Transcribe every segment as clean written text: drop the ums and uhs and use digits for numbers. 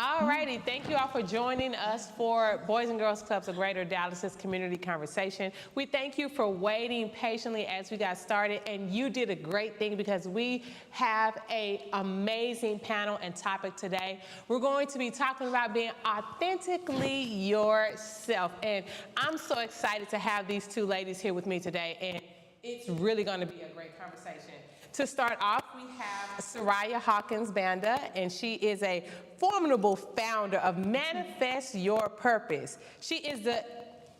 All righty, thank you all for joining us for Boys and Girls Clubs of Greater Dallas's Community Conversation. We thank you for waiting patiently as we got started, and you did a great thing because we have an amazing panel and topic today. We're going to be talking about being authentically yourself, and I'm so excited to have these two ladies here with me today, and it's really going to be a great conversation. To start off, we have Soraya Hawkins Banda, and she is a formidable founder of Manifest Your Purpose. She is the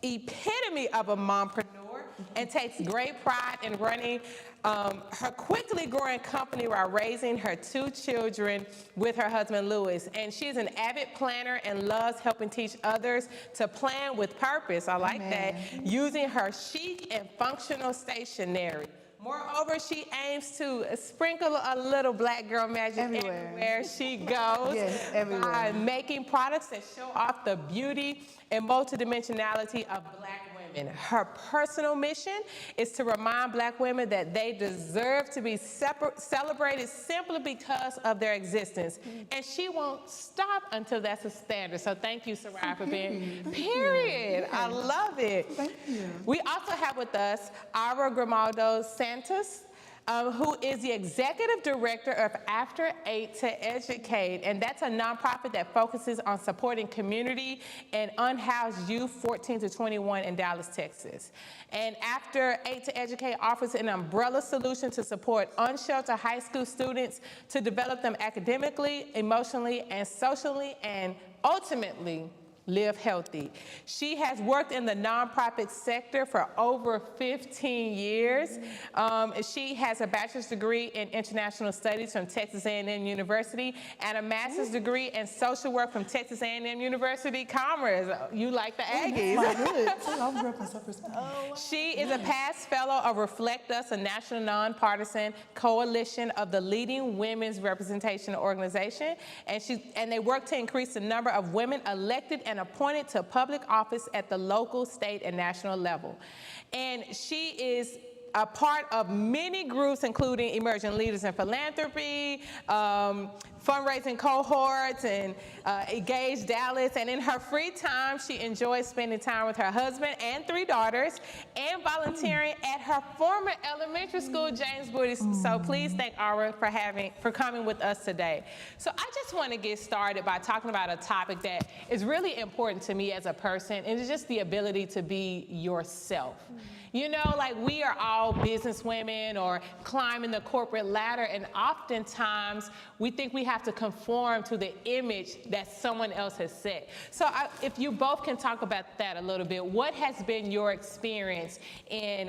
epitome of a mompreneur and takes great pride in running her quickly growing company while raising her two children with her husband, Louis. And she is an avid planner and loves helping teach others to plan with purpose. I like that. Using her chic and functional stationery. Moreover, she aims to sprinkle a little black girl magic everywhere she goes by making products that show off the beauty and multidimensionality of black women. Her personal mission is to remind black women that they deserve to be celebrated simply because of their existence. And she won't stop until that's a standard. So thank you, Soraya, for being, period. I love it. Thank you. We also have with us Aura Grimaldo Santos, who is the executive director of After 8 to Educate, and that's a nonprofit that focuses on supporting community and unhoused youth 14 to 21 in Dallas, Texas. And After 8 to Educate offers an umbrella solution to support unsheltered high school students to develop them academically, emotionally, and socially, and ultimately live healthy. She has worked in the nonprofit sector for over 15 years. She has a bachelor's degree in international studies from Texas A&M University and a master's degree in social work from Texas A&M University Commerce. You like the Aggies. She is a past fellow of Reflect Us, a national nonpartisan coalition of the leading women's representation organization, and they work to increase the number of women elected and appointed to public office at the local, state, and national level. And she is a part of many groups, including Emerging Leaders in Philanthropy, fundraising cohorts, and Engage Dallas. And in her free time, she enjoys spending time with her husband and 3 daughters and volunteering at her former elementary school, James Woody. So please thank Aura for coming with us today. So I just want to get started by talking about a topic that is really important to me as a person, and it's just the ability to be yourself. You know, like we are all business women or climbing the corporate ladder, and oftentimes we think we have to conform to the image that someone else has set. So if you both can talk about that a little bit, what has been your experience in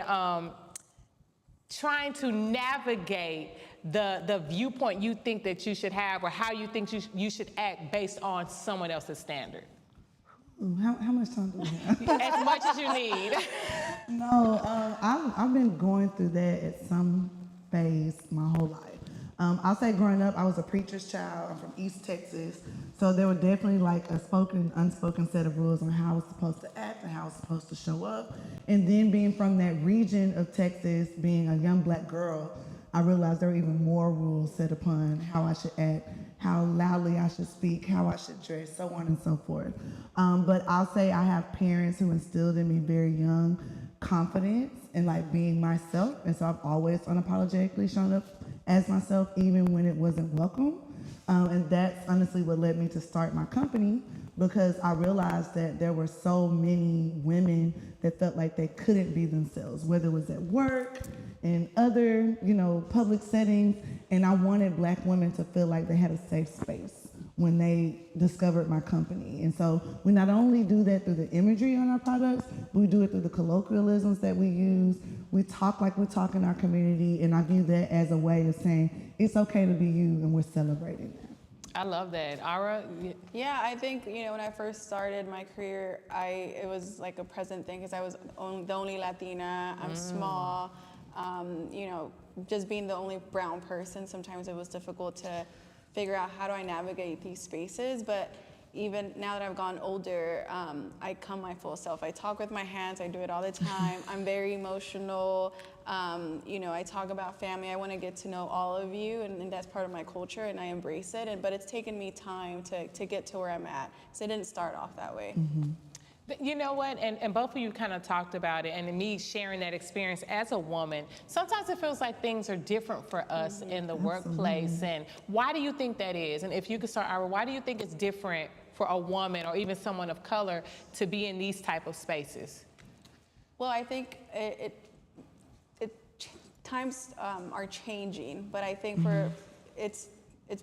trying to navigate the viewpoint you think that you should have, or how you think you should act based on someone else's standard? How much time do we have? As much as you need. No, I've been going through that at some phase my whole life. I'll say growing up, I was a preacher's child. I'm from East Texas. So there were definitely like a spoken and unspoken set of rules on how I was supposed to act and how I was supposed to show up. And then being from that region of Texas, being a young black girl, I realized there were even more rules set upon how I should act, how loudly I should speak, how I should dress, so on and so forth. But I'll say I have parents who instilled in me very young confidence and like being myself. And so I've always unapologetically shown up as myself, even when it wasn't welcome. And that's honestly what led me to start my company, because I realized that there were so many women that felt like they couldn't be themselves, whether it was at work, in other, public settings. And I wanted black women to feel like they had a safe space when they discovered my company. And so we not only do that through the imagery on our products, but we do it through the colloquialisms that we use. We talk like we talk in our community, and I view that as a way of saying it's okay to be you, and we're celebrating that. I love that. Aura? Yeah, I think, when I first started my career, it was like a present thing because I was the only Latina, I'm small, just being the only brown person, sometimes it was difficult to figure out how do I navigate these spaces. But even now that I've gotten older, I come my full self. I talk with my hands. I do it all the time. I'm very emotional. You know, I talk about family. I want to get to know all of you, and that's part of my culture, and I embrace it. But it's taken me time to get to where I'm at. So it didn't start off that way. You know what, and both of you kind of talked about it, and me sharing that experience as a woman, sometimes it feels like things are different for us in the workplace. And why do you think that is? And if you could start, Ira, why do you think it's different for a woman or even someone of color to be in these type of spaces? Well, I think times are changing, but I think it's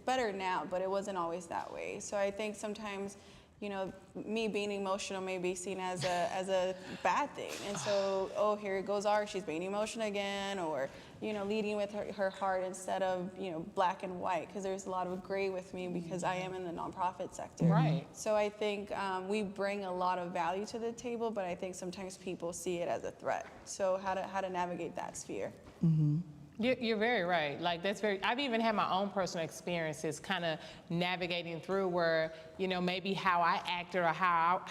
better now, but it wasn't always that way. So I think sometimes, you know, me being emotional may be seen as a bad thing. And so, oh, here goes Art, she's being emotional again, or, you know, leading with her heart instead of, you know, black and white, because there's a lot of gray with me because I am in the nonprofit sector. Right. So I think we bring a lot of value to the table, but I think sometimes people see it as a threat. So how to navigate that sphere. You're very right. Like I've even had my own personal experiences kind of navigating through where, you know, maybe how I acted or how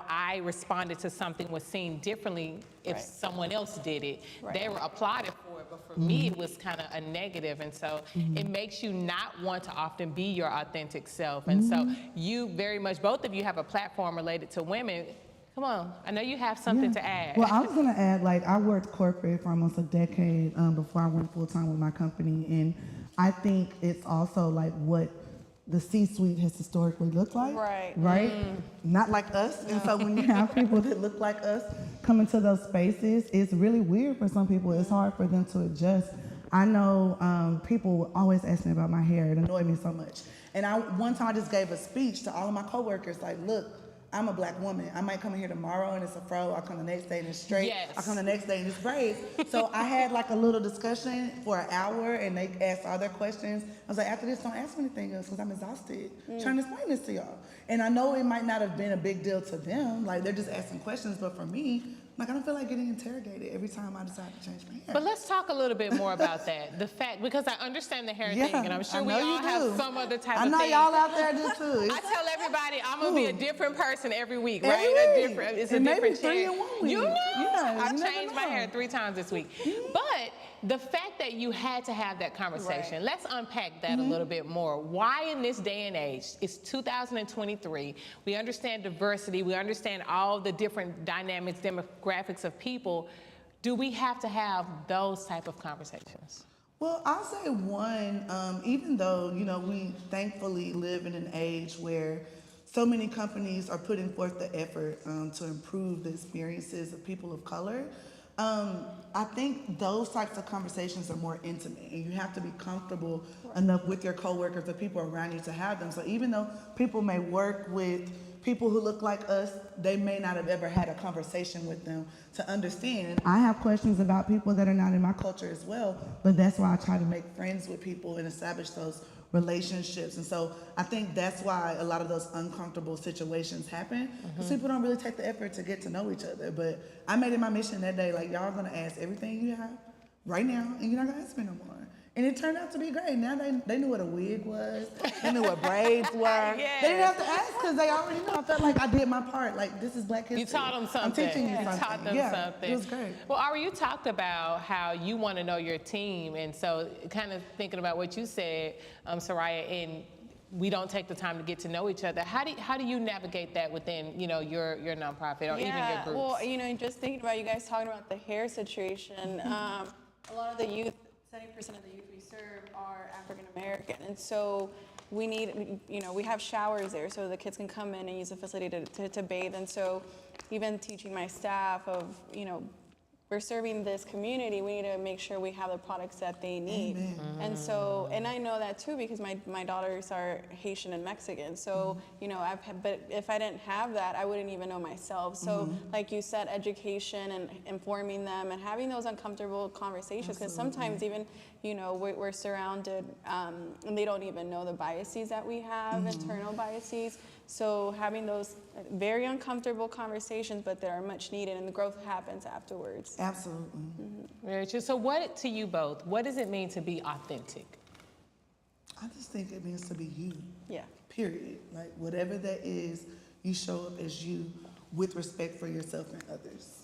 I responded to something was seen differently if someone else did it. Right. They were applauded for it, but for me it was kind of a negative. And so it makes you not want to often be your authentic self. And so you very much, both of you have a platform related to women. Come on, I know you have something to add. Well, I was gonna add, like, I worked corporate for almost a decade before I went full time with my company, and I think it's also like what the C-suite has historically looked like. Right? Not like us. And so when you have people that look like us come into those spaces, it's really weird for some people. It's hard for them to adjust. I know people always ask me about my hair. It annoyed me so much. And one time I just gave a speech to all of my coworkers, like, look, I'm a black woman. I might come in here tomorrow and it's a fro. I'll come the next day and it's straight. Yes. I'll come the next day and it's braids. So I had like a little discussion for an hour and they asked all their questions. I was like, after this, don't ask me anything else because I'm exhausted trying to explain this to y'all. And I know it might not have been a big deal to them. Like, they're just asking questions. But for me, like, I don't feel like getting interrogated every time I decide to change my hair. But let's talk a little bit more about that. The fact, because I understand the hair thing, and I'm sure we I know all you have do. some other type I of know thing. y'all out there do too. I tell everybody I'm gonna be a different person every week, Every right? week. A different, it's a And maybe different 3 change. in 1 week. You know, Yeah, I've you never changed my know. hair 3 times this week. But the fact that you had to have that conversation, let's unpack that a little bit more. Why in this day and age, it's 2023, we understand diversity, we understand all the different dynamics, demographics of people. Do we have to have those type of conversations? Well, I'll say one, even though, you know, we thankfully live in an age where so many companies are putting forth the effort to improve the experiences of people of color, I think those types of conversations are more intimate, and you have to be comfortable enough with your coworkers, the people around you, to have them. So even though people may work with people who look like us, they may not have ever had a conversation with them to understand. And I have questions about people that are not in my culture as well, but that's why I try to make friends with people and establish those relationships. And so I think that's why a lot of those uncomfortable situations happen, because people don't really take the effort to get to know each other. But I made it my mission that day, like, y'all gonna ask everything you have right now, and you're not gonna ask me no more. And it turned out to be great. Now they knew what a wig was. They knew what braids were. Yes. They didn't have to ask because they already knew. I felt like I did my part. Like, this is Black history. You taught them something. I'm teaching you something. You taught them something. It was great. Well, Ari, you talked about how you want to know your team, and so kind of thinking about what you said, Soraya, and we don't take the time to get to know each other. How do you navigate that within, you know, your nonprofit or even your groups? Well, you know, just thinking about you guys talking about the hair situation, a lot of the youth, 70% of the youth we serve are African American, and so we need, you know, we have showers there so the kids can come in and use the facility to bathe. And so even teaching my staff of, you know, we're serving this community, we need to make sure we have the products that they need. And so, and I know that too because my daughters are Haitian and Mexican. So, you know, but if I didn't have that, I wouldn't even know myself. So, like you said, education and informing them and having those uncomfortable conversations, because sometimes even, you know, we're surrounded and they don't even know the biases that we have, internal biases. So having those very uncomfortable conversations, but they are much needed, and the growth happens afterwards. Absolutely. Very true. So to you both, what does it mean to be authentic? I just think it means to be you. Yeah. period. Like whatever that is, you show up as you with respect for yourself and others.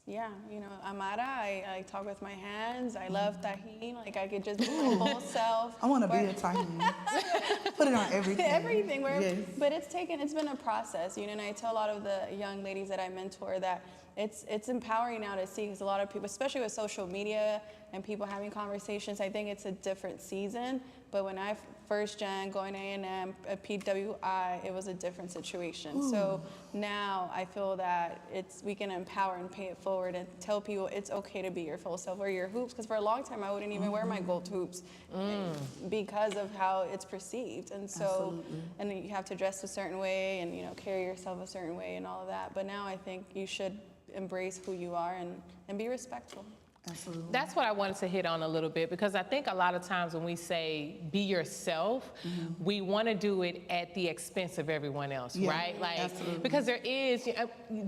Yeah, you know, Amara, I talk with my hands. I love tahini. Like I could just be my whole self. I want to be a tahini. Put it on everything. Everything. Yes. But it's been a process, you know, and I tell a lot of the young ladies that I mentor that it's empowering now to see, because a lot of people, especially with social media and people having conversations, I think it's a different season. But when I first gen, going to A&M, at PWI, it was a different situation. Ooh. So now I feel that we can empower and pay it forward and tell people it's okay to be your full self, wear your hoops, because for a long time I wouldn't even wear my gold hoops because of how it's perceived. And so, Absolutely. and you have to dress a certain way and, you know, carry yourself a certain way and all of that. But now I think you should embrace who you are and be respectful. Absolutely. That's what I wanted to hit on a little bit, because I think a lot of times when we say be yourself, we want to do it at the expense of everyone else, Yeah, right? Like, absolutely. because there is,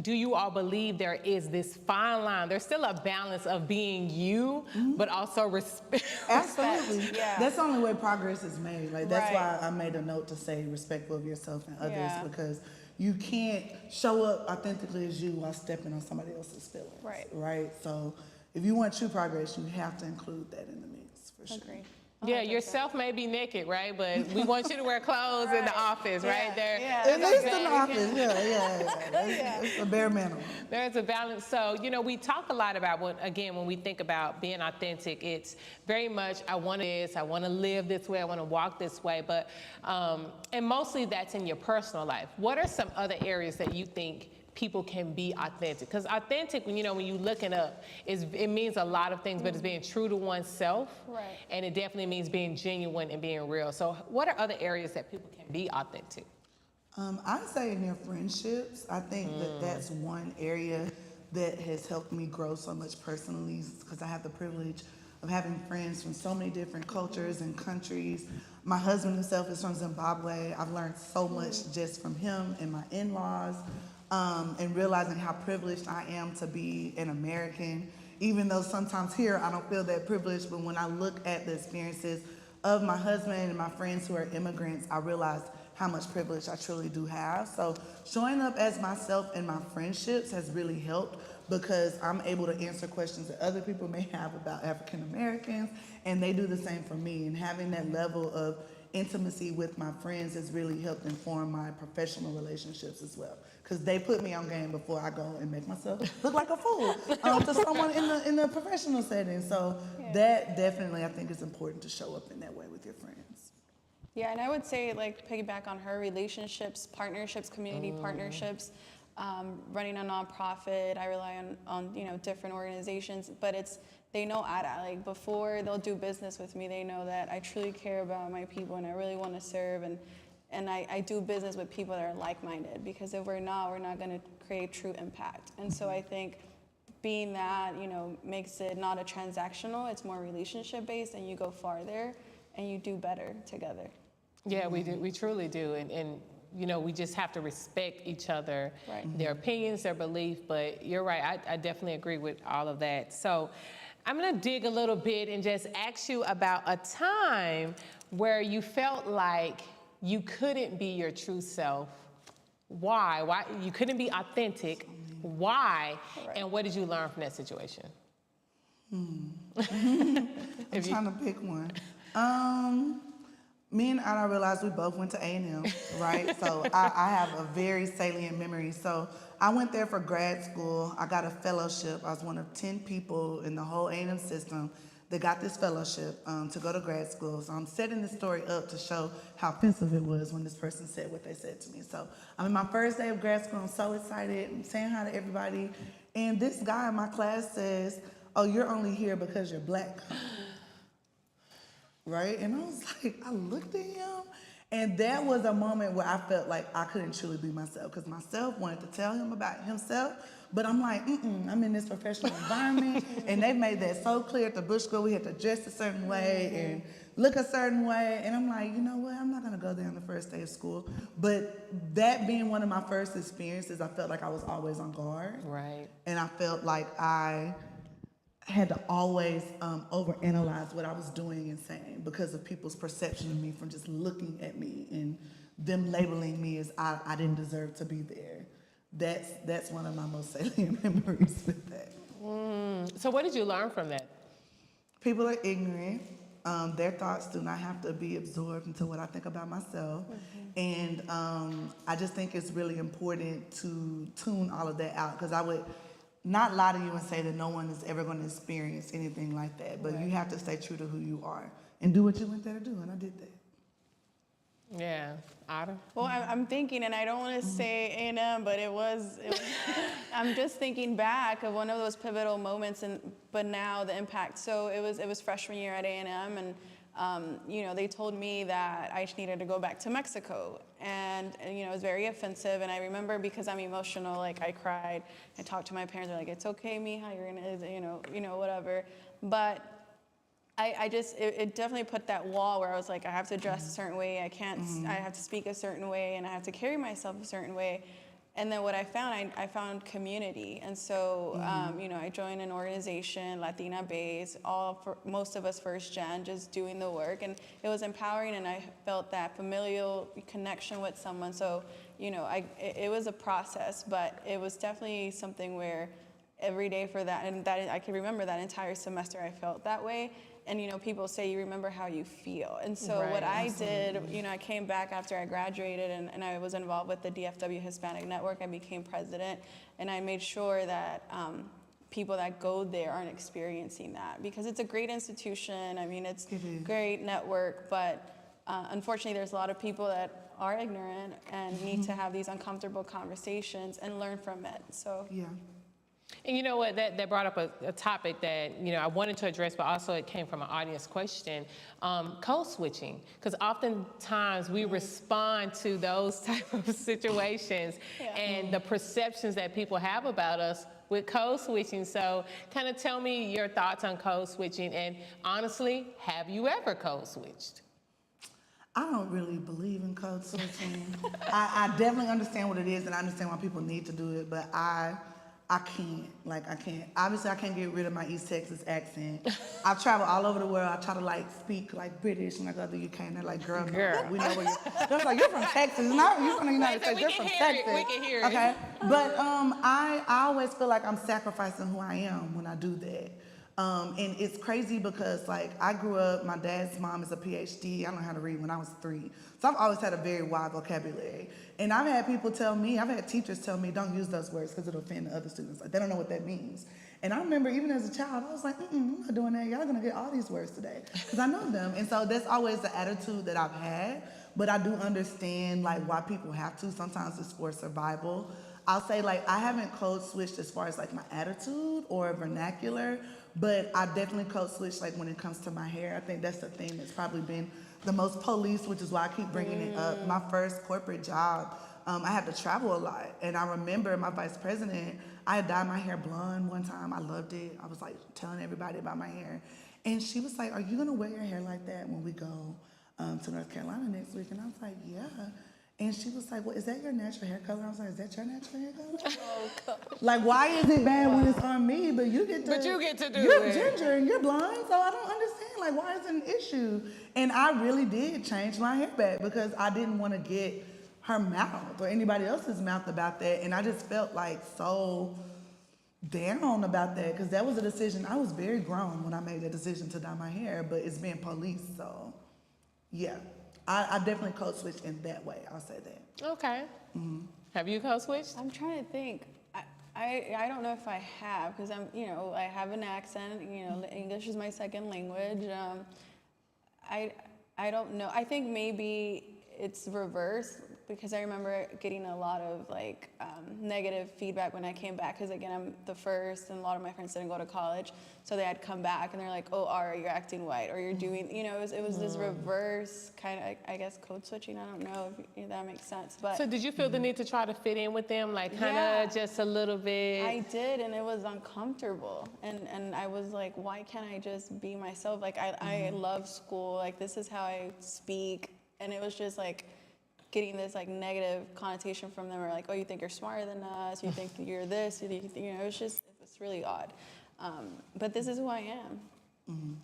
do you all believe there is this fine line? There's still a balance of being you, but also respect. Absolutely. Yeah. That's the only way progress is made. Like that's Right. why I made a note to say respectful of yourself and others, Yeah. because you can't show up authentically as you while stepping on somebody else's feelings. Right. Right. So if you want true progress, you have to include that in the mix for sure. Agree. Yeah, yourself may be naked, right? But we want you to wear clothes in the office, right? There, Yeah. At least in the office, yeah. It's a bare minimum. There's a balance. So, you know, we talk a lot about when we think about being authentic, it's very much, I want this, I want to live this way, I want to walk this way. But, and mostly that's in your personal life. What are some other areas that you think people can be authentic? Because authentic, when you look it up, it means a lot of things, but it's being true to oneself. Right. And it definitely means being genuine and being real. So what are other areas that people can be authentic? I'd say in their friendships, I think that's one area that has helped me grow so much personally, because I have the privilege of having friends from so many different cultures and countries. My husband himself is from Zimbabwe. I've learned so much just from him and my in-laws, and realizing how privileged I am to be an American, even though sometimes here I don't feel that privileged, but when I look at the experiences of my husband and my friends who are immigrants, I realize how much privilege I truly do have. So showing up as myself in my friendships has really helped, because I'm able to answer questions that other people may have about African Americans, and they do the same for me. And having that level of intimacy with my friends has really helped inform my professional relationships as well, because they put me on game before I go and make myself look like a fool to someone in the professional setting. So that definitely, I think, is important to show up in that way with your friends. Yeah, and I would say, like, piggyback on her relationships, partnerships, community partnerships, running a nonprofit. I rely on different organizations, but they know Ada. Like, before they'll do business with me, they know that I truly care about my people and I really want to serve, and I do business with people that are like-minded, because if we're not going to create true impact. And so I think being that, makes it not a transactional, it's more relationship-based, and you go farther and you do better together. Yeah, we do. We truly do. And we just have to respect each other, Right. their opinions, their belief. But you're right. I definitely agree with all of that. So I'm going to dig a little bit and just ask you about a time where you felt like you couldn't be your true self. Why? Why you couldn't be authentic? Why? Right. And what did you learn from that situation? I'm trying to pick one. Me and Anna realized we both went to A&M, right? So I have a very salient memory. So I went there for grad school. I got a fellowship. I was one of 10 people in the whole A&M system that got this fellowship to go to grad school. So I'm setting this story up to show how offensive it was when this person said what they said to me. So I'm in my first day of grad school. I'm so excited. I'm saying hi to everybody. And this guy in my class says, "Oh, you're only here because you're black." Right? And I was like, I looked at him, and that was a moment where I felt like I couldn't truly be myself, because myself wanted to tell him about himself, but I'm like, I'm in this professional environment, and they made that so clear at the Bush School. We had to dress a certain way and look a certain way, and I'm like, you know what? I'm not gonna go there on the first day of school. But that being one of my first experiences, I felt like I was always on guard. Right. And I felt like I had to always overanalyze what I was doing and saying because of people's perception of me from just looking at me and them labeling me as I didn't deserve to be there. That's one of my most salient memories with that. So what did you learn from that? People are ignorant. Their thoughts do not have to be absorbed into what I think about myself. And I just think it's really important to tune all of that out because I would not lie to you and say that no one is ever going to experience anything like that. But you have to stay true to who you are and do what you went there to do. And I did that. Yeah, Otter? Well, I'm thinking, and I don't want to say A&M, but it was I'm just thinking back of one of those pivotal moments, but now the impact. So it was freshman year at A&M, and they told me that I needed to go back to Mexico, and it was very offensive. And I remember because I'm emotional, like I cried. I talked to my parents. They're like, "It's okay, Mija, you're gonna, whatever." But it definitely put that wall where I was like, I have to dress a certain way, I have to speak a certain way, and I have to carry myself a certain way. And then what I found, I found community. And so, I joined an organization, Latina based, most of us first gen, just doing the work. And it was empowering, and I felt that familial connection with someone. So, it was a process, but it was definitely something where every day for that, and that I can remember that entire semester I felt that way. And people say you remember how you feel. And so what I did, I came back after I graduated and I was involved with the DFW Hispanic Network. I became president, and I made sure that people that go there aren't experiencing that, because it's a great institution. I mean, it's great network, but unfortunately there's a lot of people that are ignorant and need to have these uncomfortable conversations and learn from it. So Yeah. And you know what, that brought up a topic that, I wanted to address, but also it came from an audience question, code switching. Because oftentimes we respond to those type of situations and the perceptions that people have about us with code switching. So kind of tell me your thoughts on code switching, and honestly, have you ever code switched? I don't really believe in code switching. I definitely understand what it is, and I understand why people need to do it, but I can't. I can't. Obviously, I can't get rid of my East Texas accent. I travel all over the world. I try to speak like British when I go to the UK, and they're like, "Girl, we know where you're." They're like, "You're from Texas, not you're from the United States. You're from Texas." We can hear it. Okay, but I always feel like I'm sacrificing who I am when I do that. And it's crazy because I grew up, my dad's mom is a PhD. I learned how to read when I was 3. So I've always had a very wide vocabulary. And I've had teachers tell me, don't use those words because it'll offend the other students. They don't know what that means. And I remember even as a child, I was like, I'm not doing that. Y'all gonna get all these words today because I know them. And so that's always the attitude that I've had. But I do understand why people have to. Sometimes it's for survival. I'll say I haven't code switched as far as my attitude or vernacular, but I definitely code switch when it comes to my hair. I think that's the thing that's probably been the most police, which is why I keep bringing it up. My first corporate job, I had to travel a lot. And I remember my vice president, I had dyed my hair blonde one time. I loved it. I was telling everybody about my hair. And she was like, "Are you gonna wear your hair like that when we go to North Carolina next week?" And I was like, "Yeah." And she was like, "Well, is that your natural hair color?" I was like, "Is that your natural hair color?" Oh, God. Why is it bad when it's on me, but you get to do you're it. ginger and you're blonde, so I don't understand. Why is it an issue? And I really did change my hair back because I didn't want to get her mouth or anybody else's mouth about that. And I just felt so down about that because that was a decision. I was very grown when I made that decision to dye my hair, but it's being policed, so yeah. I definitely code switched in that way. I'll say that. Okay. Mm-hmm. Have you code switched? I'm trying to think. I don't know if I have, because I have an accent. English is my second language. I don't know. I think maybe it's reverse, because I remember getting a lot of negative feedback when I came back, because again, I'm the first and a lot of my friends didn't go to college, so they had come back and they're like, "Oh, Ara, you're acting white," or "You're doing," it was this reverse kind of, I guess, code switching. I don't know if that makes sense, but. So did you feel the need to try to fit in with them, just a little bit? I did, and it was uncomfortable, and I was like, why can't I just be myself? I love school, this is how I speak, and it was just getting this negative connotation from them, or oh, you think you're smarter than us, you think you're this, it was really odd. But this is who I am.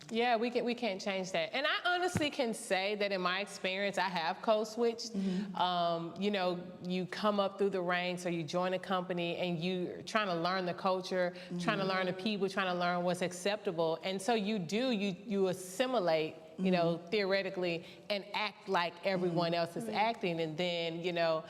Yeah, we can't change that. And I honestly can say that in my experience, I have code switched. You know, you come up through the ranks or you join a company and you're trying to learn the culture, trying to learn the people, trying to learn what's acceptable. And so you assimilate, you know, theoretically, and act like everyone else is acting. And then, you know,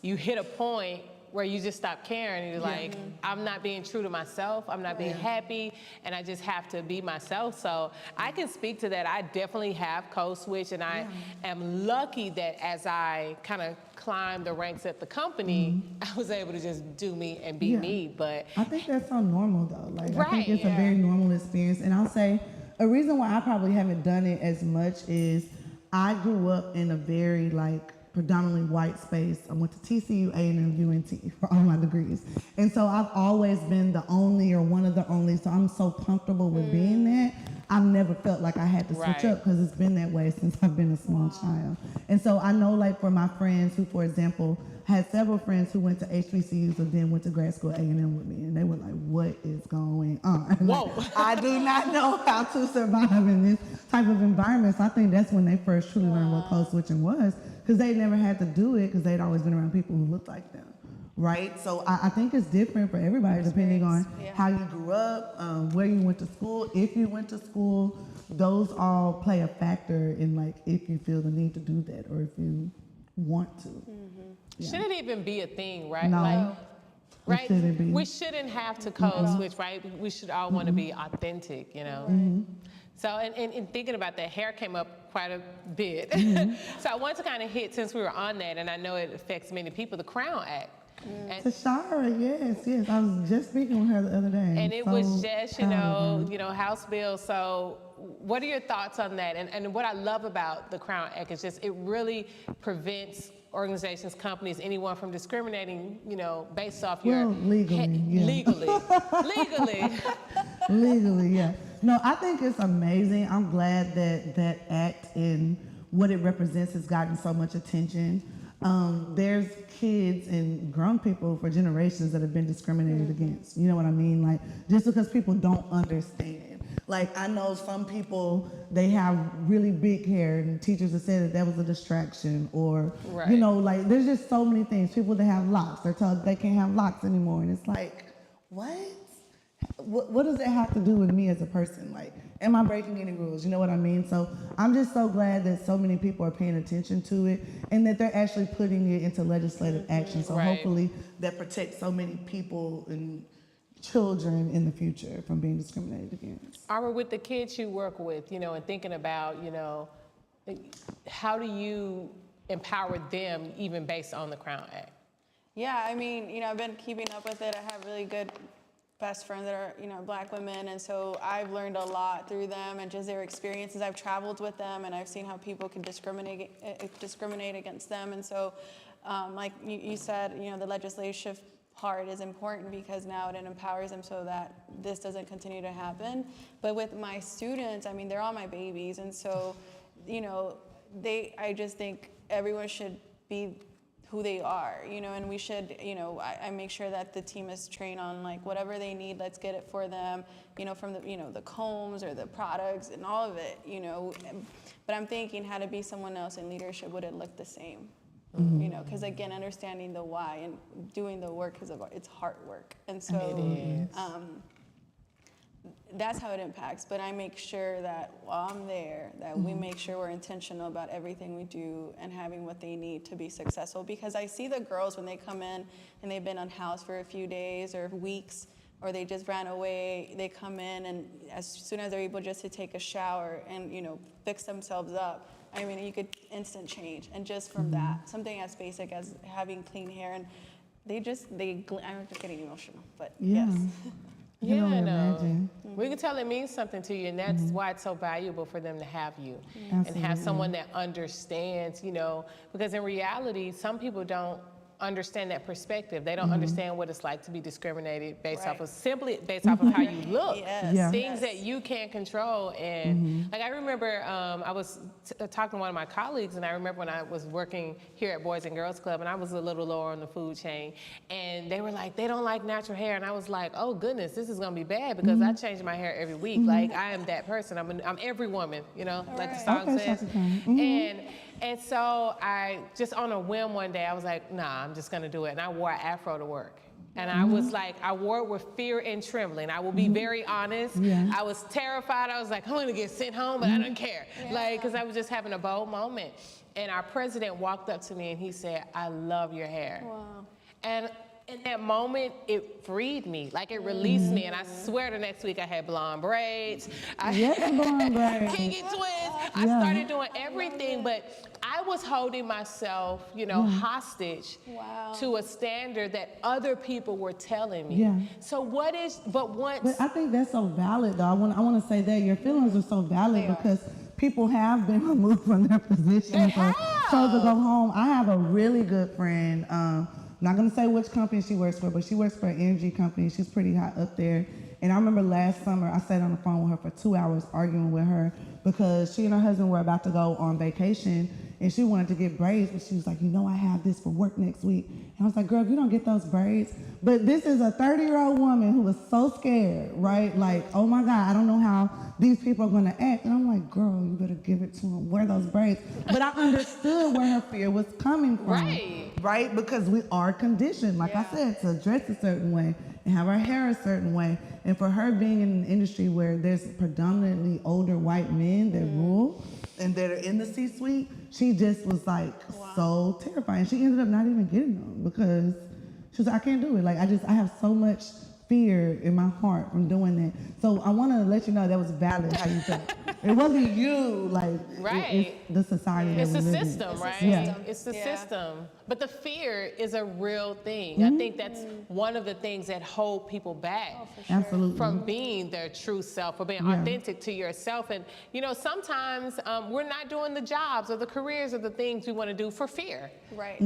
you hit a point where you just stop caring and you're like, I'm not being true to myself, I'm not being happy, and I just have to be myself. So I can speak to that. I definitely have code switch, and I am lucky that as I kind of climbed the ranks at the company, I was able to just do me and be me. But I think that's so normal though. Like I think it's Right. a very normal experience. And I'll say a reason why I probably haven't done it as much is I grew up in a very like predominantly white space. I went to TCU, A&M, UNT for all my degrees. And so I've always been the only or one of the only. So I'm so comfortable with being that. I've never felt like I had to switch Right. up because it's been that way since I've been a small child. And so I know like for my friends who, for example, had several friends who went to HBCUs and then went to grad school at A&M with me. And they were like, what is going on? Whoa. Like, I do not know how to survive in this type of environment. So I think that's when they first truly learned what code switching was, because they never had to do it because they'd always been around people who looked like them. Right? So I think it's different for everybody depending on how you grew up, where you went to school, if you went to school. Those all play a factor in like if you feel the need to do that or if you want to. should it even be a thing, right? No. Like, right? shouldn't be. We shouldn't have to code switch, right? We should all want to be authentic, you know? So, and thinking about that, hair came up quite a bit. So I want to kind of hit, since we were on that, and I know it affects many people, the Crown Act. And, Tashara, yes. I was just speaking with her the other day. and it was just, you know, House bill. So what are your thoughts on that? And what I love about the Crown Act is just it really prevents organizations, companies, anyone from discriminating, you know, based off your legally, legally, yeah. No, I think it's amazing. I'm glad that that act and what it represents has gotten so much attention. There's kids and grown people for generations that have been discriminated against. You know what I mean? Like, just because people don't understand. Like, I know some people, they have really big hair and teachers have said that was a distraction or, you know, like, there's just so many things. People that have locks, they're told they can't have locks anymore. And it's like, what? What does that have to do with me as a person? Like, am I breaking any rules? You know what I mean? So I'm just so glad that so many people are paying attention to it and that they're actually putting it into legislative action. So hopefully that protects so many people and children in the future from being discriminated against. Arbor, with the kids you work with, you know, and thinking about, you know, how do you empower them even based on the Crown Act? Yeah, I mean, you know, I've been keeping up with it. I have really good best friends that are, you know, Black women, and so I've learned a lot through them and just their experiences. I've traveled with them, and I've seen how people can discriminate against them. And so, like you said, you know, the legislative part is important because now it empowers them so that this doesn't continue to happen. But with my students, I mean, they're all my babies, and so, you know, I just think everyone should be who they are, you know, and we should, you know, I make sure that the team is trained on like whatever they need, let's get it for them, you know, from the, you know, the combs or the products and all of it, you know. But I'm thinking how to be someone else in leadership, would it look the same? You know, because again, understanding the why and doing the work is it's hard work. And so that's how it impacts. But I make sure that while I'm there, that we make sure we're intentional about everything we do and having what they need to be successful. Because I see the girls when they come in and they've been unhoused for a few days or weeks, or they just ran away, they come in and as soon as they're able just to take a shower and, you know, fix themselves up, I mean, you could instant change. And just from that, something as basic as having clean hair, and I'm just getting emotional, but yes. You can only imagine. We can tell it means something to you, and that's why it's so valuable for them to have you and have someone that understands, you know, because in reality, some people don't understand that perspective. They don't understand what it's like to be discriminated based off Right. of simply based off of how you look. Yes. Yeah. Things that you can't control. And like I remember I was talking to one of my colleagues, and I remember when I was working here at Boys and Girls Club, and I was a little lower on the food chain, and they were like, they don't like natural hair. And I was like, oh goodness, this is gonna be bad because I change my hair every week. Like I am that person. I'm every woman, you know, like the song Okay, says. Shaka Khan. And so I just on a whim one day, I was like, nah, I'm just gonna do it. And I wore an afro to work. And I was like, I wore it with fear and trembling. I will be very honest. Yeah. I was terrified. I was like, I'm gonna get sent home, but I didn't care. Like, cause I was just having a bold moment. And our president walked up to me and he said, I love your hair. Wow. And in that moment, it freed me, like it released me. And I swear the next week I had blonde braids. Yes, blonde braids. Kinky twists. I Yeah. started doing everything, but I was holding myself, you know, hostage Wow. to a standard that other people were telling me. Yeah. So what is, but once, But I think that's so valid, though. I want to say that your feelings are so valid They are. because people have been removed from their positions or told to go home. I have a really good friend. Not gonna say which company she works for, but she works for an energy company. She's pretty high up there. And I remember last summer, I sat on the phone with her for 2 hours arguing with her because she and her husband were about to go on vacation and she wanted to get braids, but she was like, you know, I have this for work next week. And I was like, girl, if you don't get those braids. But this is a 30-year-old woman who was so scared, right? Like, oh my God, I don't know how these people are gonna act. And I'm like, girl, you better give it to them, wear those braids. But I understood where her fear was coming from. Right? Because we are conditioned, like I said, to dress a certain way and have our hair a certain way. And for her being in an industry where there's predominantly older white men that rule and that are in the C-suite, she just was like so terrified. And she ended up not even getting them because she was like, I can't do it. Like I have so much fear in my heart from doing that. So I want to let you know that was valid how you felt. It wasn't you, like it's the society that it's we the live in. system, right? Yeah. It's the system. But the fear is a real thing. I think that's one of the things that hold people back Absolutely. from being their true self or being authentic to yourself. And, you know, sometimes we're not doing the jobs or the careers or the things we want to do for fear. Right.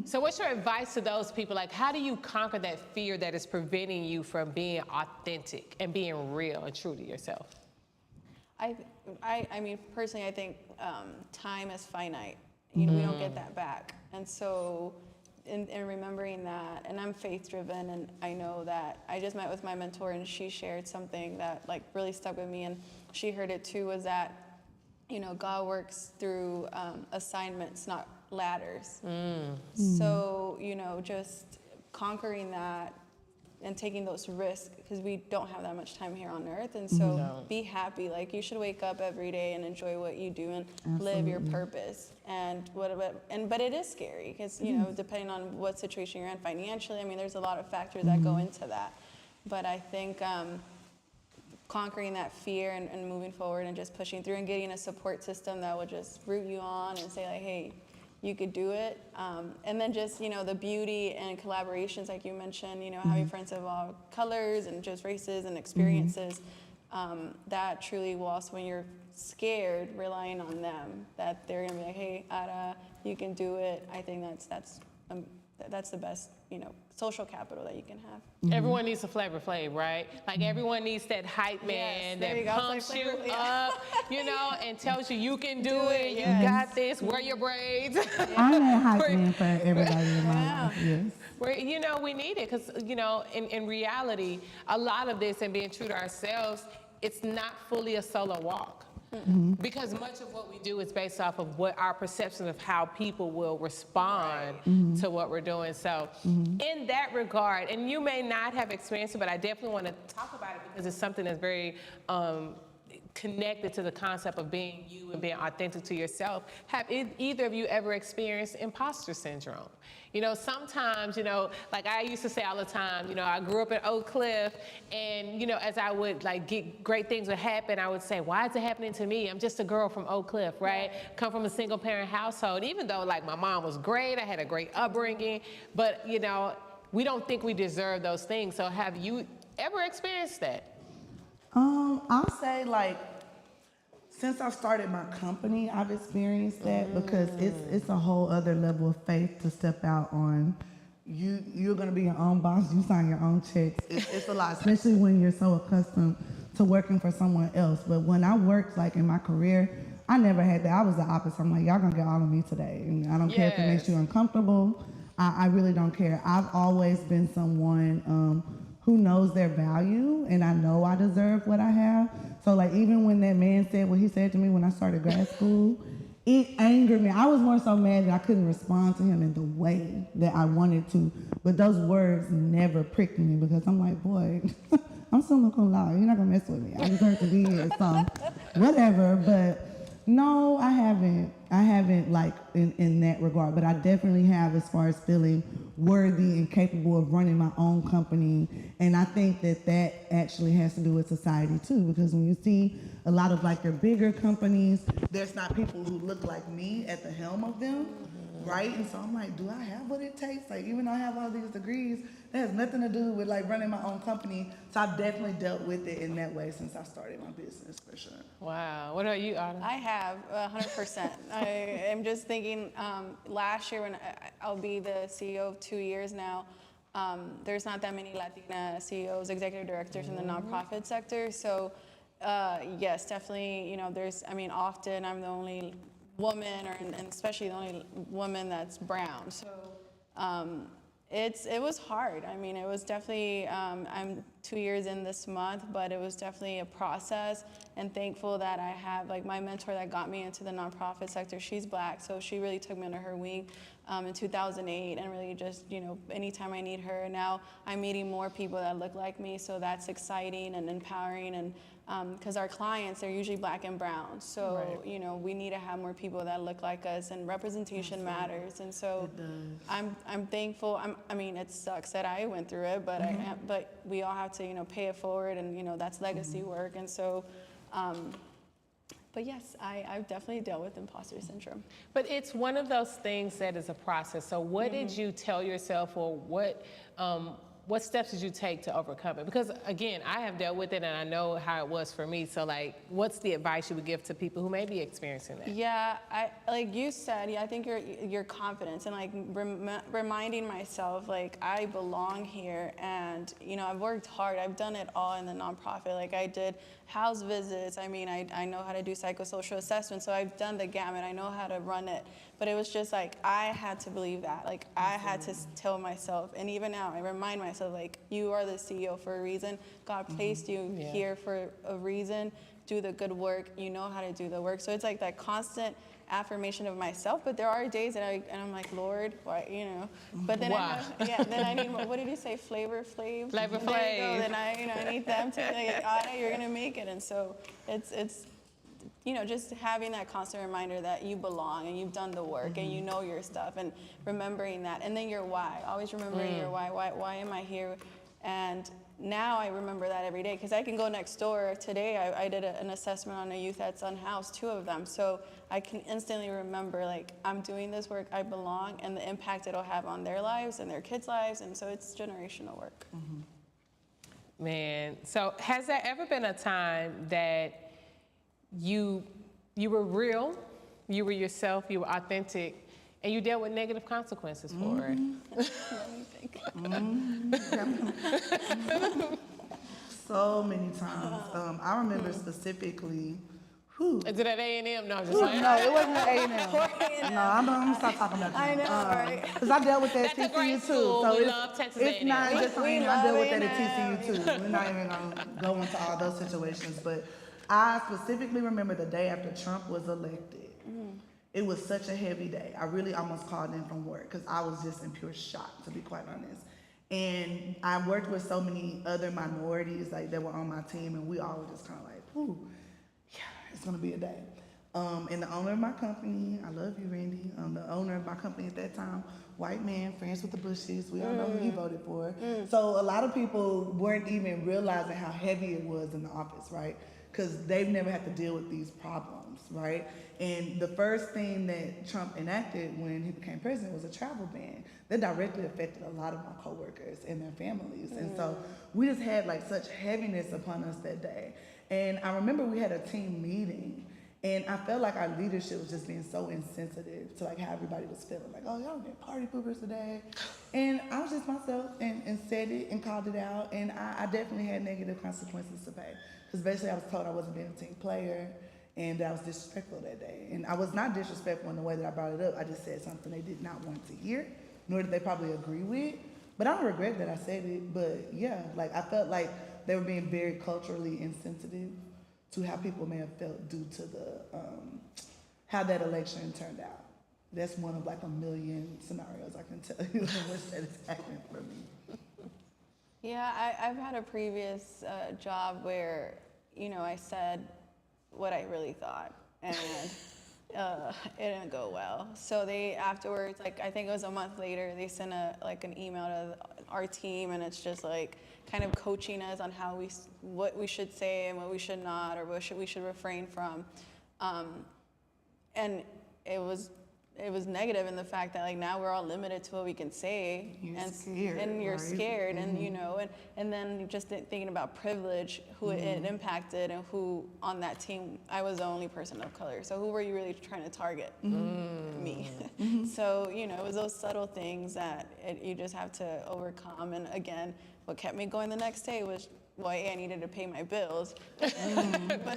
So what's your advice to those people? Like, how do you conquer that fear that is preventing you from being authentic and being real and true to yourself? I mean, personally, I think time is finite. You know, we don't get that back. And so in remembering that, and I'm faith driven, and I know that I just met with my mentor and she shared something that like really stuck with me, and she heard it too, was that, you know, God works through assignments, not ladders. So, you know, just conquering that and taking those risks, because we don't have that much time here on earth. And so be happy. Like, you should wake up every day and enjoy what you do and live your purpose. And but it is scary because, you know, depending on what situation you're in financially, I mean, there's a lot of factors that go into that. But I think conquering that fear and moving forward and just pushing through and getting a support system that will just root you on and say like, hey, you could do it. And then just, you know, the beauty and collaborations, like you mentioned, you know, having friends of all colors and just races and experiences, that truly will also, when you're scared, relying on them, that they're gonna be like, hey, Ada, you can do it. I think that's the best, you know, social capital that you can have. Everyone needs a Flavor Flav, right? Like everyone needs that hype man there you that go. pumps Like you Flavor- up, you know, and tells you you can do it, you got this, wear your braids. I'm that hype man for everybody in my life, yes. Where, you know, we need it because, you know, in reality, a lot of this and being true to ourselves, it's not fully a solo walk. Because much of what we do is based off of what our perception of how people will respond to what we're doing. So in that regard, and you may not have experienced it, but I definitely want to talk about it because it's something that's very connected to the concept of being you and being authentic to yourself. Have either of you ever experienced imposter syndrome? You know, sometimes, you know, like I used to say all the time, you know, I grew up in Oak Cliff, and, you know, as I would like get great things would happen, I would say, why is it happening to me? I'm just a girl from Oak Cliff, right? Come from a single parent household, even though like my mom was great, I had a great upbringing, but, you know, we don't think we deserve those things. So have you ever experienced that? I'll say like since I started my company, I've experienced that because it's a whole other level of faith to step out on. You're gonna be your own boss. You sign your own checks. It's a lot, especially when you're so accustomed to working for someone else. But when I worked like in my career, I never had that. I was the opposite. I'm like, y'all gonna get all of me today. And I don't care if it makes you uncomfortable. I really don't care. I've always been someone who knows their value, and I know I deserve what I have. So like even when that man said what he said to me when I started grad school, it angered me. I was more so mad that I couldn't respond to him in the way that I wanted to. But those words never pricked me because I'm like, boy, I'm still not gonna lie. You're not gonna mess with me. I deserve to be here, so whatever. But no, I haven't. I haven't like in that regard, but I definitely have as far as feeling worthy and capable of running my own company. And I think that actually has to do with society too, because when you see a lot of like your bigger companies, there's not people who look like me at the helm of them, right? And so I'm like, do I have what it takes? Like even though I have all these degrees, that has nothing to do with like running my own company. So I've definitely dealt with it in that way since I started my business for sure. Wow. What about you, Autumn? I have 100%. I am just thinking last year when I'll be the CEO of 2 years now, there's not that many Latina CEOs, executive directors in the nonprofit sector. So yes, definitely, often I'm the only woman and especially the only woman that's brown. So it was hard. I mean, it was definitely, I'm 2 years in this month, but it was definitely a process, and thankful that I have, like, my mentor that got me into the nonprofit sector, she's Black, so she really took me under her wing in 2008, and really just, anytime I need her. Now I'm meeting more people that look like me, so that's exciting and empowering, and because our clients, they're usually Black and brown, so we need to have more people that look like us, and representation matters. And so I'm thankful. It sucks that I went through it, but but we all have to pay it forward, and that's legacy work. And so but yes, I've definitely dealt with imposter syndrome. But it's one of those things that is a process. So what did you tell yourself, or what steps did you take to overcome it? Because again, I have dealt with it and I know how it was for me. So like, what's the advice you would give to people who may be experiencing that? Yeah, like you said, I think your confidence and like reminding myself like I belong here, and I've worked hard. I've done it all in the nonprofit. Like I did house visits. I know how to do psychosocial assessment, so I've done the gamut. I know how to run it. But it was just like, I had to believe that. Like, I had to tell myself, and even now, I remind myself, like, you are the CEO for a reason. God placed you here for a reason. Do the good work. You know how to do the work. So it's like that constant affirmation of myself. But there are days that I'm like, Lord, why, But then then I need, what did you say, Flavor Flav? Flavor Flav. There you go. Then I need them to, like, Ada, you're going to make it. And so it's just having that constant reminder that you belong and you've done the work and you know your stuff, and remembering that. And then your why, always remembering your why am I here? And now I remember that every day, because I can go next door. Today I did an assessment on a youth that's unhoused, 2 of them. So I can instantly remember, like, I'm doing this work, I belong, and the impact it'll have on their lives and their kids' lives. And so it's generational work. Man, so has there ever been a time that you were real, you were yourself, you were authentic, and you dealt with negative consequences for it? Let me think. So many times. I remember specifically. Is it at A&M? No, I'm just saying. No, it wasn't at A&M. No, I'm gonna stop talking about that. I know, right? Because I dealt with that That's a at great TCU too. school. So We it's, love Texas it's A&M. not just We I dealt with that love at TCU too. We're not even gonna go into all those situations. But I specifically remember the day after Trump was elected. It was such a heavy day. I really almost called in from work because I was just in pure shock, to be quite honest. And I worked with so many other minorities like that were on my team, and we all were just kind of like, ooh, yeah, it's gonna be a day. And the owner of my company, I love you, Randy, the owner of my company at that time, white man, friends with the Bushes, we all know who he voted for. So a lot of people weren't even realizing how heavy it was in the office, right? Because they've never had to deal with these problems, right? And the first thing that Trump enacted when he became president was a travel ban. That directly affected a lot of my coworkers and their families. And so we just had like such heaviness upon us that day. And I remember we had a team meeting, And I felt like our leadership was just being so insensitive to like how everybody was feeling. Like, oh, y'all get party poopers today. And I was just myself and said it and called it out. And I definitely had negative consequences to pay. Because basically I was told I wasn't being a team player and I was disrespectful that day. And I was not disrespectful in the way that I brought it up. I just said something they did not want to hear, nor did they probably agree with. But I don't regret that I said it. But yeah, like I felt like they were being very culturally insensitive to how people may have felt due to the how that election turned out. That's one of like a million scenarios I can tell you in which that has happened for me. Yeah, I've had a previous job where, you know, I said what I really thought, and it didn't go well. So they afterwards, like I think it was a month later, they sent an email to our team, and it's just like kind of coaching us on how what we should say and what we should not, or what we should refrain from, and it was negative in the fact that like now we're all limited to what we can say, and you're scared, and you know, and then just thinking about privilege, who it impacted, and who on that team, I was the only person of color, so who were you really trying to target? Me. So you know, it was those subtle things that you just have to overcome. And again, what kept me going the next day was, well, I needed to pay my bills, but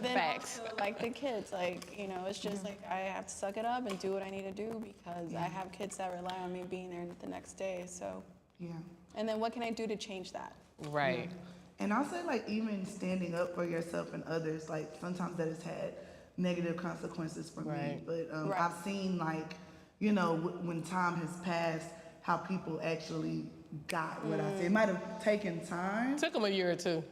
then also like the kids, like, you know, it's just like I have to suck it up and do what I need to do because I have kids that rely on me being there the next day. So and then what can I do to change that? Right. And I'll say like even standing up for yourself and others, like sometimes that has had negative consequences for me. But I've seen like, you know, when time has passed, how people actually got what I said. It might have taken time. Took them a year or two.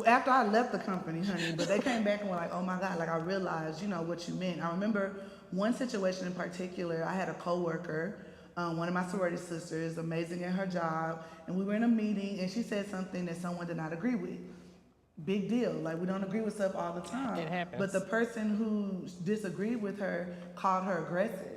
After I left the company, honey, but they came back and were like, oh my God, like I realized, you know, what you meant. I remember one situation in particular. I had a coworker, one of my sorority sisters, amazing at her job, and we were in a meeting and she said something that someone did not agree with. Big deal, like we don't agree with stuff all the time. It happens. But the person who disagreed with her called her aggressive.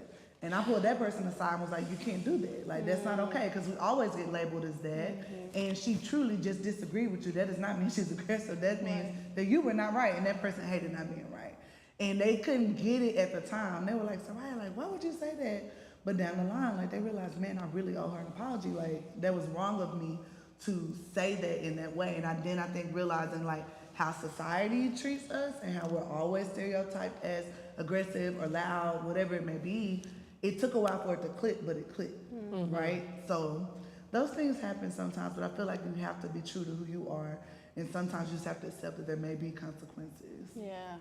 And I pulled that person aside and was like, you can't do that. Like, that's not okay, because we always get labeled as that. And she truly just disagreed with you. That does not mean she's aggressive. That means that you were not right, and that person hated not being right. And they couldn't get it at the time. They were like, Soraya, like, why would you say that? But down the line, like, they realized, man, I really owe her an apology. Like, that was wrong of me to say that in that way. And I think realizing, like, how society treats us and how we're always stereotyped as aggressive or loud, whatever it may be, it took a while for it to click, but it clicked, right? So those things happen sometimes, but I feel like you have to be true to who you are, and sometimes you just have to accept that there may be consequences. Yeah.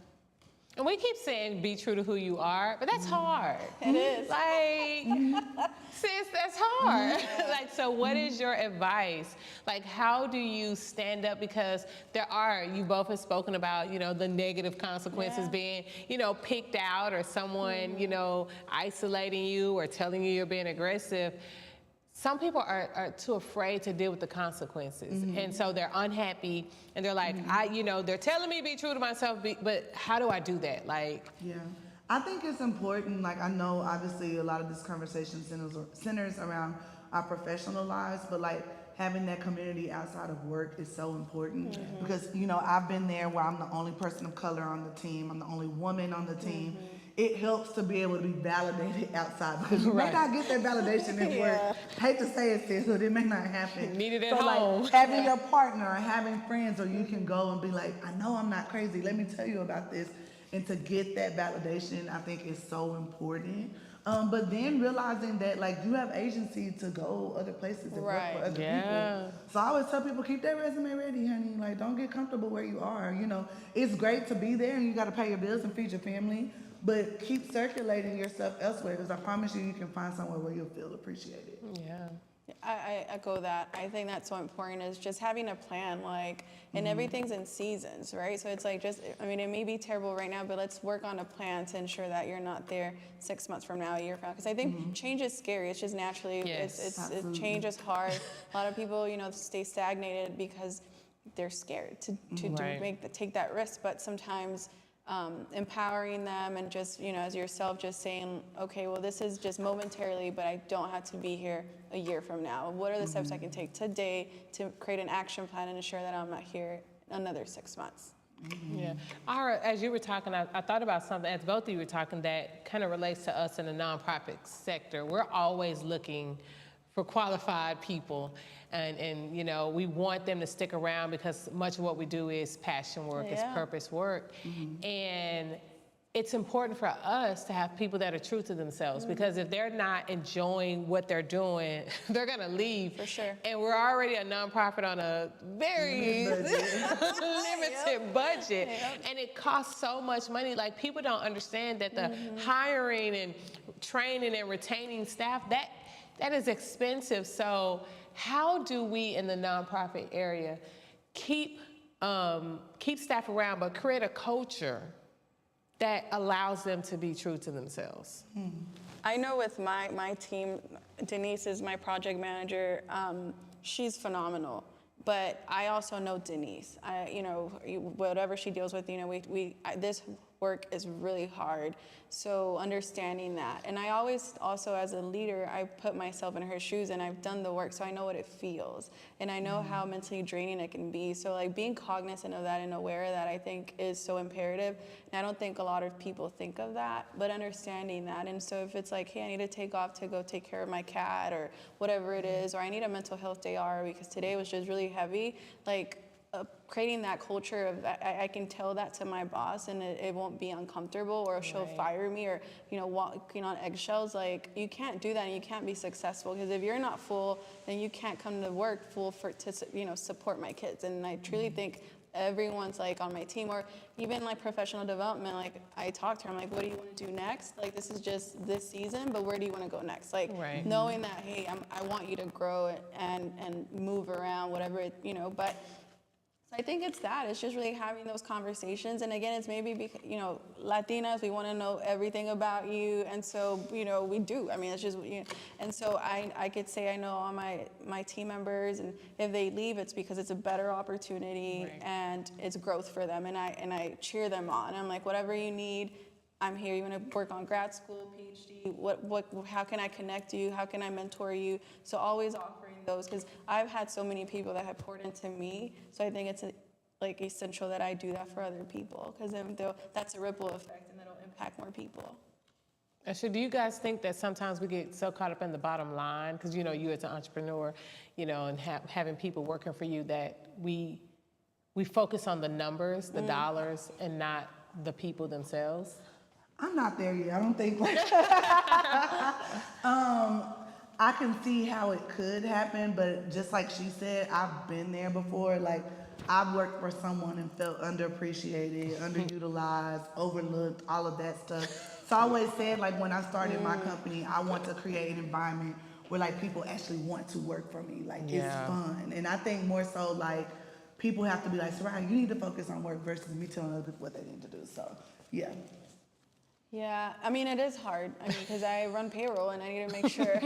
And we keep saying be true to who you are, but that's hard. It is. Like, sis, that's hard. Like, so what is your advice? Like, how do you stand up? Because you both have spoken about, you know, the negative consequences being, you know, picked out, or someone, you know, isolating you or telling you you're being aggressive. Some people are too afraid to deal with the consequences. And so they're unhappy and they're like, they're telling me to be true to myself, but how do I do that? Like, yeah, I think it's important. Like, I know obviously a lot of this conversation centers around our professional lives, but like having that community outside of work is so important because, you know, I've been there where I'm the only person of color on the team. I'm the only woman on the team. It helps to be able to be validated outside because you may not get that validation at work. I hate to say it, sis, but it may not happen. Need it at so home. Like having your partner or having friends, or you can go and be like, I know I'm not crazy. Let me tell you about this. And to get that validation, I think is so important. But then realizing that like you have agency to go other places and work for other people. So I always tell people, keep that resume ready, honey. Like, don't get comfortable where you are. You know, it's great to be there and you got to pay your bills and feed your family. But keep circulating your stuff elsewhere, because I promise you can find somewhere where you'll feel appreciated. Yeah. I echo that. I think that's so important, is just having a plan, like, and everything's in seasons, right? So it's like it may be terrible right now, but let's work on a plan to ensure that you're not there 6 months from now, a year from now. Because I think change is scary. It's just naturally, change is hard. A lot of people, you know, stay stagnated because they're scared to take that risk. But sometimes empowering them and just, you know, as yourself, just saying, okay, well, this is just momentarily, but I don't have to be here a year from now. What are the steps I can take today to create an action plan and ensure that I'm not here another 6 months? Yeah. As you were talking, I thought about something, as both of you were talking, that kind of relates to us in the nonprofit sector. We're always looking for qualified people, and you know, we want them to stick around because much of what we do is passion work, it's Yeah. purpose work. And it's important for us to have people that are true to themselves, because if they're not enjoying what they're doing, they're gonna leave. For sure. And we're already a nonprofit on a very limited budget, and it costs so much money. Like, people don't understand that the hiring and training and retaining staff, that is expensive. So how do we in the nonprofit area keep staff around, but create a culture that allows them to be true to themselves? I know with my team, Denise is my project manager. She's phenomenal. But I also know Denise. Whatever she deals with, this work is really hard. So understanding that. And I always also, as a leader, I put myself in her shoes, and I've done the work, so I know what it feels. And I know how mentally draining it can be. So like, being cognizant of that and aware of that, I think, is so imperative. And I don't think a lot of people think of that, but understanding that. And so if it's like, hey, I need to take off to go take care of my cat or whatever it is, or I need a mental health day hour because today was just really heavy, like, creating that culture of, I can tell that to my boss, and it won't be uncomfortable, or she'll fire me, or walking on eggshells. Like, you can't do that, and you can't be successful, because if you're not full, then you can't come to work full to support my kids. And I truly think everyone's like on my team, or even like professional development. Like, I talk to her, I'm like, what do you want to do next? Like, this is just this season, but where do you want to go next? Like, knowing that, hey, I want you to grow and move around, whatever it, but I think it's that. It's just really having those conversations. And again, it's maybe because, Latinas, we want to know everything about you. And so, we do. I mean, it's just, and so I could say I know all my team members, and if they leave, it's because it's a better opportunity and it's growth for them. And I cheer them on. I'm like, whatever you need, I'm here. You want to work on grad school, PhD, how can I connect you? How can I mentor you? So always offering those, because I've had so many people that have poured into me. So I think it's essential that I do that for other people, because then that's a ripple effect, and that'll impact more people. Asha, do you guys think that sometimes we get so caught up in the bottom line, because you as an entrepreneur, and having people working for you, that we focus on the numbers, the dollars, and not the people themselves? I'm not there yet. I don't think I can see how it could happen, but just like she said, I've been there before. Like, I've worked for someone and felt underappreciated, underutilized, overlooked, all of that stuff. So I always said, like, when I started my company, I want to create an environment where, like, people actually want to work for me. Like, it's fun. And I think more so, like, people have to be like, Soraya, you need to focus on work versus me telling other people what they need to do. So, yeah. Yeah, I mean, it is hard. I mean, because I run payroll, and I need to make sure, I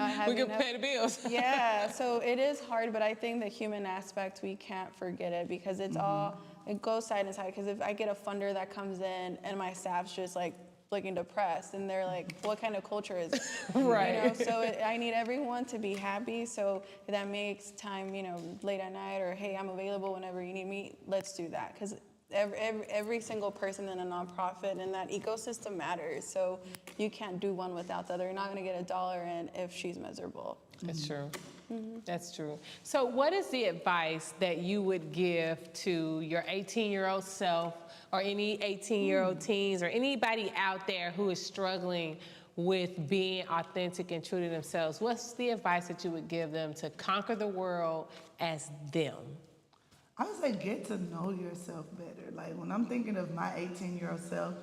have We can enough. pay the bills. Yeah, so it is hard, but I think the human aspect, we can't forget it, because it's it goes side and side. Because if I get a funder that comes in and my staff's just like looking depressed, and they're like, what kind of culture is it? Right. So I need everyone to be happy. So if that makes time, late at night, or hey, I'm available whenever you need me, let's do that. Because every single person in a nonprofit and that ecosystem matters. So you can't do one without the other. You're not going to get $1 in if she's miserable. That's true. That's true. So what is the advice that you would give to your 18-year-old self, or any 18-year-old teens, or anybody out there who is struggling with being authentic and true to themselves? What's the advice that you would give them to conquer the world as them? I would say get to know yourself better. Like, when I'm thinking of my 18-year-old self,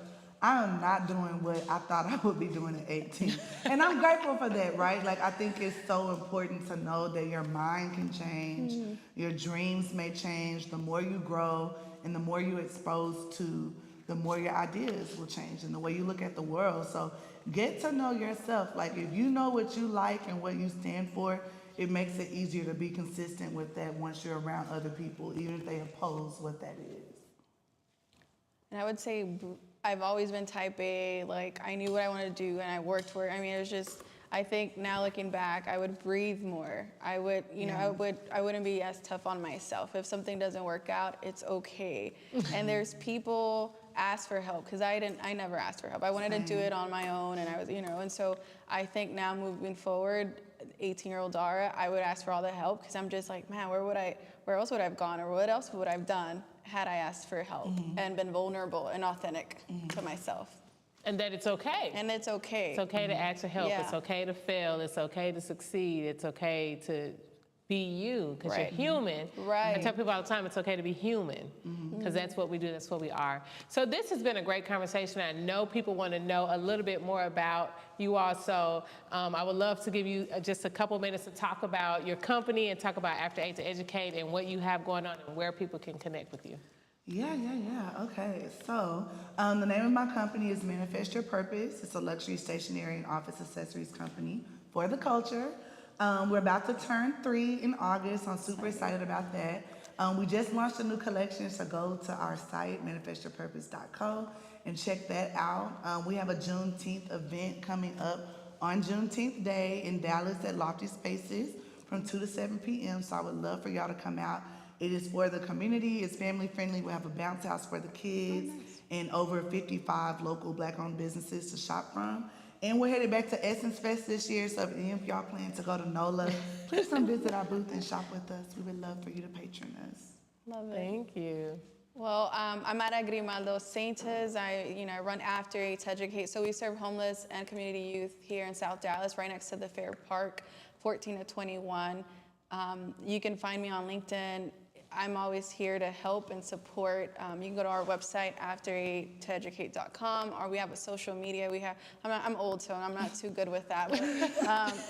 I am not doing what I thought I would be doing at 18. And I'm grateful for that, right? Like, I think it's so important to know that your mind can change, your dreams may change. The more you grow and the more you expose to, the more your ideas will change and the way you look at the world. So get to know yourself. Like, if you know what you like and what you stand for, it makes it easier to be consistent with that once you're around other people, even if they oppose what that is. And I would say I've always been type A. Like, I knew what I wanted to do, and I worked for it. I mean, it was just, I think now looking back, I would breathe more. I would, I wouldn't be as tough on myself. If something doesn't work out, it's okay. And there's people ask for help, because I never asked for help. I wanted to do it on my own, and I was, and so I think now moving forward, 18-year-old Dara, I would ask for all the help, because I'm just like, man, where else would I have gone, or what else would I have done had I asked for help and been vulnerable and authentic to myself. And that it's okay. And it's okay. It's okay to ask for help. Yeah. It's okay to fail. It's okay to succeed. It's okay to be you, because Right. you're human. Right. I tell people all the time, it's okay to be human, because that's what we do, that's what we are. So this has been a great conversation. I know people want to know a little bit more about you all, so I would love to give you just a couple minutes to talk about your company and talk about After 8 to Educate and what you have going on and where people can connect with you. Yeah. Okay, so the name of my company is Manifest Your Purpose. It's a luxury stationery and office accessories company for the culture. We're about to turn 3 in August. I'm super excited about that. We just launched a new collection, so go to our site, manifestyourpurpose.co, and check that out. We have a Juneteenth event coming up on Juneteenth Day in Dallas at Lofty Spaces from 2 to 7 p.m., so I would love for y'all to come out. It is for the community, it's family friendly. We have a bounce house for the kids and over 55 local Black-owned businesses to shop from. And we're headed back to Essence Fest this year, so if y'all plan to go to NOLA, please come visit our booth and shop with us. We would love for you to patron us. Love it. Thank you. Well, I'm at Grimaldo Saintes. I run After 8 to Educate. So we serve homeless and community youth here in South Dallas, right next to the Fair Park, 14 to 21. You can find me on LinkedIn. I'm always here to help and support. You can go to our website, after8toeducate.com, or we have a social media. I'm old, so I'm not too good with that, but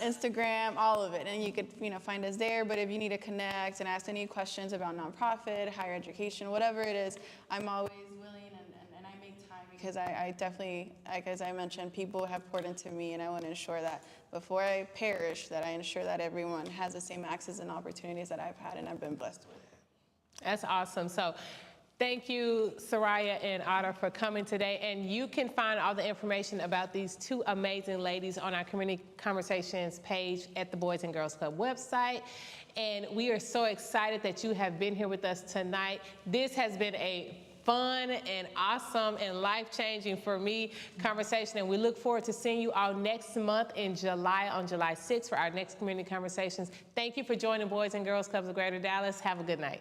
Instagram, all of it. And you could find us there. But if you need to connect and ask any questions about nonprofit, higher education, whatever it is, I'm always willing, and I make time, because I definitely, like as I mentioned, people have poured into me, and I want to ensure that before I perish, that I ensure that everyone has the same access and opportunities that I've had and I've been blessed with. That's awesome. So thank you, Soraya and Otter, for coming today. And you can find all the information about these two amazing ladies on our Community Conversations page at the Boys and Girls Club website. And we are so excited that you have been here with us tonight. This has been a fun and awesome and life-changing for me conversation, and we look forward to seeing you all next month in July, on July 6th, for our next Community Conversations. Thank you for joining Boys and Girls Clubs of Greater Dallas. Have a good night.